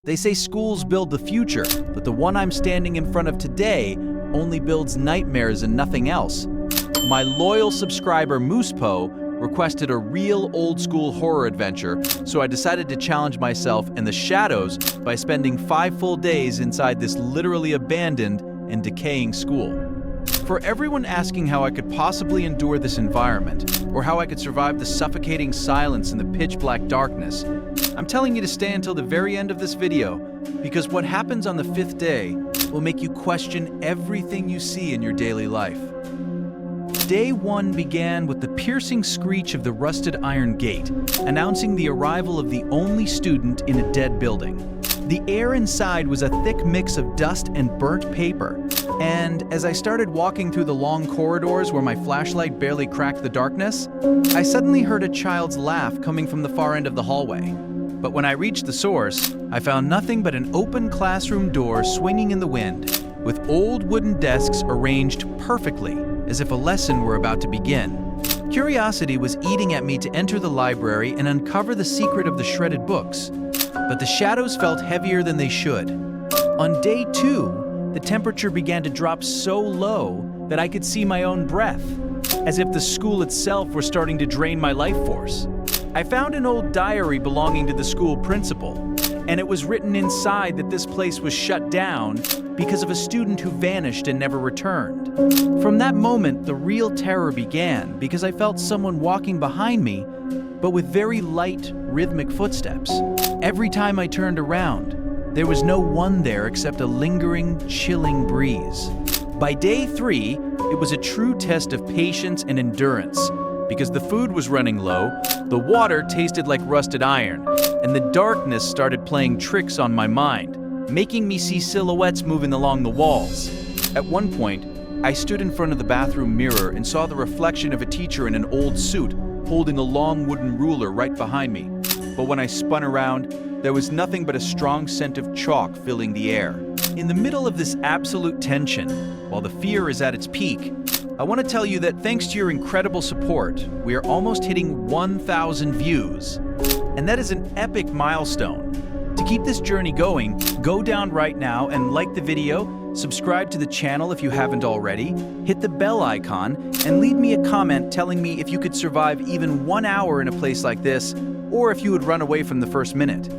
They say schools build the future, but the one I'm standing in front of today only builds nightmares and nothing else. My loyal subscriber Moosepo requested a real old-school horror adventure, so I decided to challenge myself in the shadows by spending 5 full days inside this literally abandoned and decaying school. For everyone asking how I could possibly endure this environment, or how I could survive the suffocating silence and the pitch-black darkness, I'm telling you to stay until the very end of this video, because what happens on the 5th day will make you question everything you see in your daily life. Day 1 began with the piercing screech of the rusted iron gate, announcing the arrival of the only student in a dead building. The air inside was a thick mix of dust and burnt paper, and as I started walking through the long corridors where my flashlight barely cracked the darkness, I suddenly heard a child's laugh coming from the far end of the hallway. But when I reached the source, I found nothing but an open classroom door swinging in the wind, with old wooden desks arranged perfectly, as if a lesson were about to begin. Curiosity was eating at me to enter the library and uncover the secret of the shredded books, but the shadows felt heavier than they should. On day 2, the temperature began to drop so low that I could see my own breath, as if the school itself were starting to drain my life force. I found an old diary belonging to the school principal, and it was written inside that this place was shut down because of a student who vanished and never returned. From that moment, the real terror began because I felt someone walking behind me, but with very light, rhythmic footsteps. Every time I turned around, there was no one there except a lingering, chilling breeze. By day 3, it was a true test of patience and endurance, because the food was running low, the water tasted like rusted iron, and the darkness started playing tricks on my mind, making me see silhouettes moving along the walls. At one point, I stood in front of the bathroom mirror and saw the reflection of a teacher in an old suit holding a long wooden ruler right behind me. But when I spun around, there was nothing but a strong scent of chalk filling the air. In the middle of this absolute tension, while the fear is at its peak, I want to tell you that thanks to your incredible support, we are almost hitting 1,000 views. And that is an epic milestone. To keep this journey going, go down right now and like the video, subscribe to the channel if you haven't already, hit the bell icon, and leave me a comment telling me if you could survive even 1 hour in a place like this, or if you would run away from the first minute.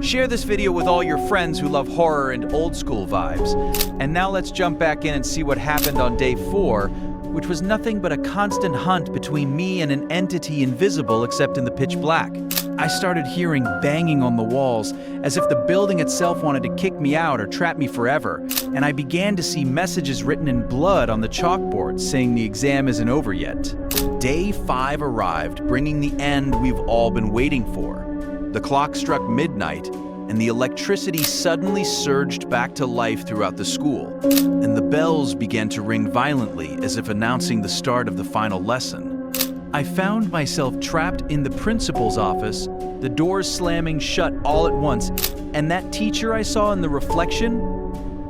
Share this video with all your friends who love horror and old school vibes. And now let's jump back in and see what happened on day 4, which was nothing but a constant hunt between me and an entity invisible except in the pitch black. I started hearing banging on the walls, as if the building itself wanted to kick me out or trap me forever, and I began to see messages written in blood on the chalkboard saying the exam isn't over yet. Day 5 arrived, bringing the end we've all been waiting for. The clock struck midnight, and the electricity suddenly surged back to life throughout the school, and the bells began to ring violently as if announcing the start of the final lesson. I found myself trapped in the principal's office, the doors slamming shut all at once, and that teacher I saw in the reflection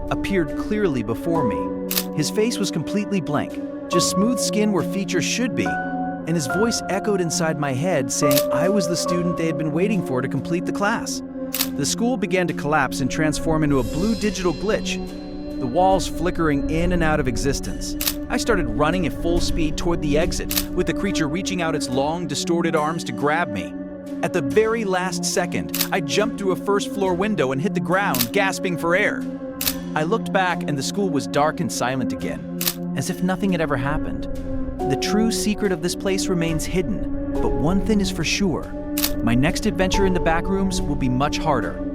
appeared clearly before me. His face was completely blank, just smooth skin where features should be, and his voice echoed inside my head saying I was the student they had been waiting for to complete the class. The school began to collapse and transform into a blue digital glitch, the walls flickering in and out of existence. I started running at full speed toward the exit, with the creature reaching out its long, distorted arms to grab me. At the very last second, I jumped through a first-floor window and hit the ground, gasping for air. I looked back and the school was dark and silent again, as if nothing had ever happened. The true secret of this place remains hidden, but one thing is for sure. My next adventure in the backrooms will be much harder.